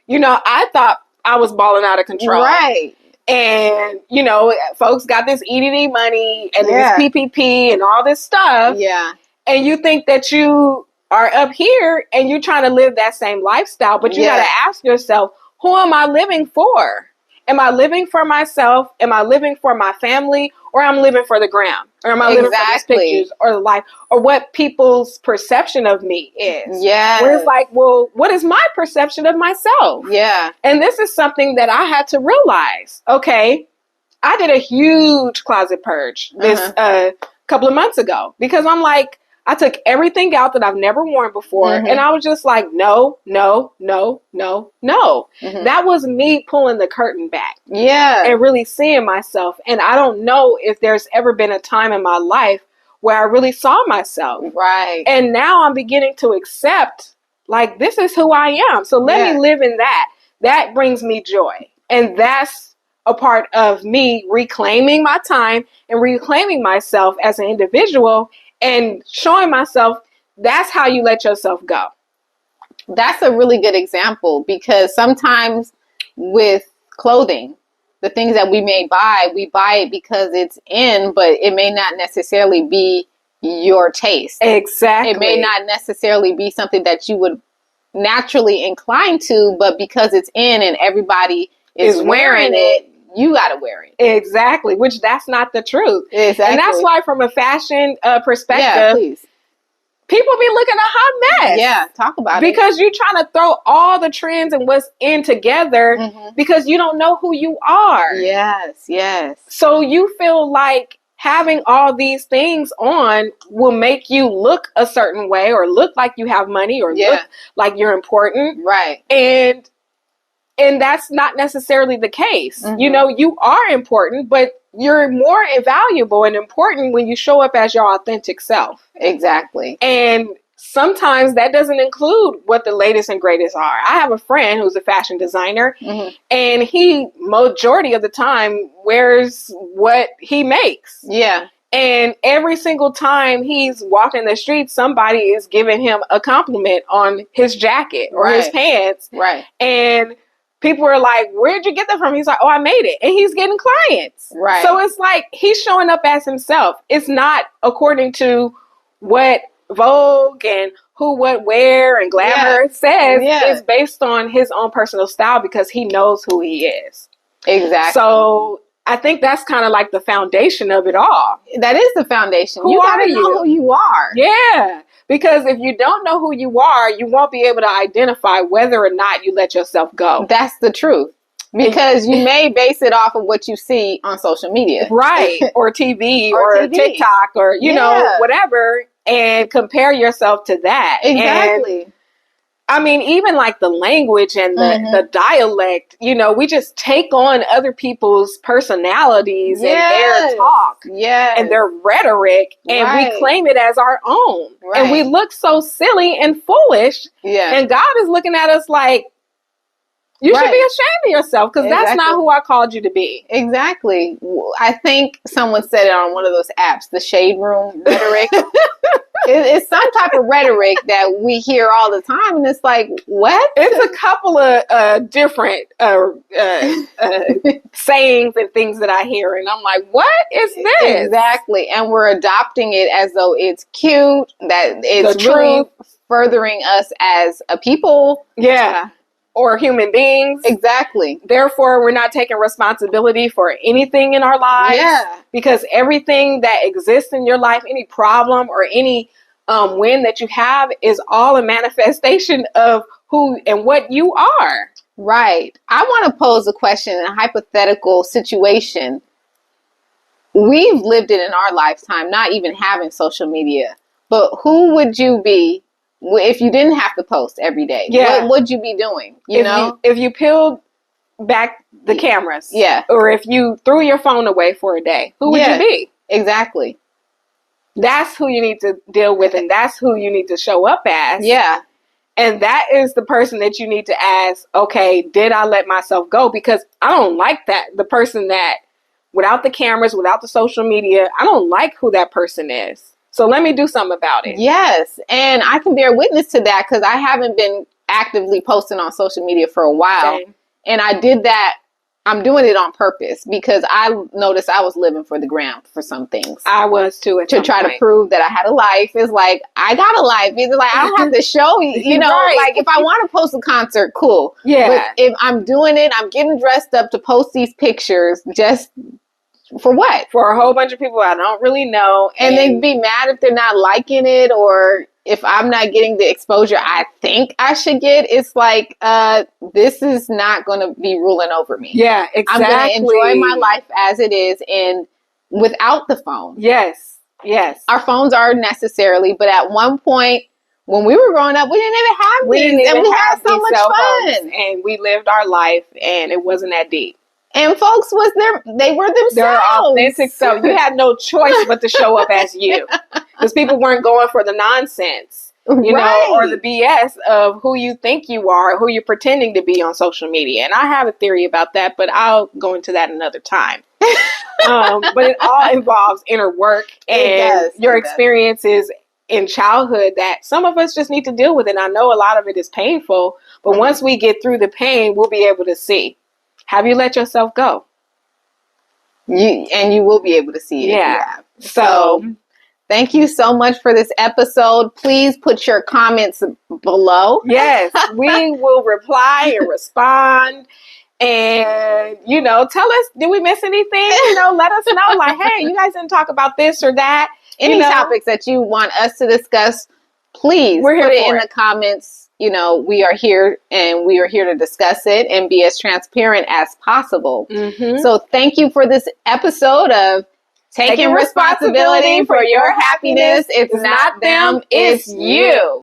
I thought I was balling out of control. Right. And, folks got this EDD money and Yeah. this PPP and all this stuff. Yeah. And you think that you are up here and you're trying to live that same lifestyle, but you got to ask yourself, who am I living for? Am I living for myself? Am I living for my family? Or am I living for the gram? Or am I living for these pictures or the life? Or what people's perception of me is? Yeah. Where it's like, well, what is my perception of myself? Yeah. And this is something that I had to realize. Okay, I did a huge closet purge this couple of months ago because I'm like, I took everything out that I've never worn before. And I was just like, no, no, no, no, no. That was me pulling the curtain back. Yeah. And really seeing myself. And I don't know if there's ever been a time in my life where I really saw myself. Right. And now I'm beginning to accept, like, this is who I am. So let me live in that. That brings me joy. And that's a part of me reclaiming my time and reclaiming myself as an individual and showing myself that's how you let yourself go. That's a really good example because sometimes with clothing, the things that we may buy, we buy it because it's in, but it may not necessarily be your taste. Exactly. It may not necessarily be something that you would naturally incline to, but because it's in and everybody is wearing it, you got to wear it. Exactly, which that's not the truth. Exactly. And that's why from a fashion perspective, people be looking a hot mess. Yeah, talk about it. Because you're trying to throw all the trends and what's in together because you don't know who you are. Yes, yes. So you feel like having all these things on will make you look a certain way or look like you have money or look like you're important. Right. And that's not necessarily the case. You are important, but you're more valuable and important when you show up as your authentic self. Exactly. And sometimes that doesn't include what the latest and greatest are. I have a friend who's a fashion designer, and he, majority of the time, wears what he makes. Yeah. And every single time he's walking the street, somebody is giving him a compliment on his jacket or his pants. Right. And people are like, where'd you get that from? He's like, oh, I made it. And he's getting clients. Right. So it's like he's showing up as himself. It's not according to what Vogue and who, what, where, and Glamour says. It's based on his own personal style because he knows who he is. Exactly. So I think that's kind of like the foundation of it all. That is the foundation. Who you are gotta know who you are. Yeah. Because if you don't know who you are, you won't be able to identify whether or not you let yourself go. That's the truth. Because you may base it off of what you see on social media. Right. Or TV or TikTok or, you know, whatever. And compare yourself to that. Exactly. And, I mean, even like the language and the dialect, you know, we just take on other people's personalities and their talk and their rhetoric and we claim it as our own. And we look so silly and foolish. And God is looking at us like, you should be ashamed of yourself because that's not who I called you to be. Exactly. I think someone said it on one of those apps, the Shade Room rhetoric. It's some type of rhetoric that we hear all the time. And it's like, what? It's a couple of different sayings and things that I hear. And I'm like, what is this? Exactly. And we're adopting it as though it's cute, that it's really furthering us as a people. Yeah. Or human beings. Exactly. Therefore, we're not taking responsibility for anything in our lives. Yeah. Because everything that exists in your life, any problem or any win that you have is all a manifestation of who and what you are. Right. I want to pose a question in a hypothetical situation. We've lived it in our lifetime, not even having social media. But who would you be if you didn't have to post every day? What would you be doing? If you peeled back the cameras, or if you threw your phone away for a day, who would you be? Exactly. That's who you need to deal with, and that's who you need to show up as. Yeah. And that is the person that you need to ask, okay, did I let myself go? Because I don't like that. The person that, without the cameras, without the social media, I don't like who that person is. So let me do something about it. Yes. And I can bear witness to that because I haven't been actively posting on social media for a while. Same. And I did that. I'm doing it on purpose because I noticed I was living for the gram for some things. I was too. To try to prove that I had a life. It's like, I got a life. It's like, I don't have to show you know, right. like if I want to post a concert, cool. Yeah. But if I'm doing it, I'm getting dressed up to post these pictures just for what? For a whole bunch of people I don't really know. And they'd be mad if they're not liking it or if I'm not getting the exposure I think I should get. It's like, this is not going to be ruling over me. Yeah, exactly. I'm going to enjoy my life as it is and without the phone. Yes, yes. Our phones are necessarily, but at one point when we were growing up, we didn't even have these. And we had so much fun. And we lived our life and it wasn't that deep. And folks they were themselves. They're authentic. So you had no choice but to show up as you. Because people weren't going for the nonsense, you know, or the BS of who you think you are, who you're pretending to be on social media. And I have a theory about that, but I'll go into that another time. But it all involves inner work and your experiences in childhood that some of us just need to deal with. And I know a lot of it is painful, but once we get through the pain, we'll be able to see. Have you let yourself go? You will be able to see it. Yeah. So thank you so much for this episode. Please put your comments below. Yes, we will reply and respond. And, you know, tell us, did we miss anything? You know, let us know. Like, hey, you guys didn't talk about this or that. Any topics that you want us to discuss, please put it in the comments. You know, we are here and we are here to discuss it and be as transparent as possible. Mm-hmm. So thank you for this episode of Taking Responsibility for Your Happiness. It's not them, it's you.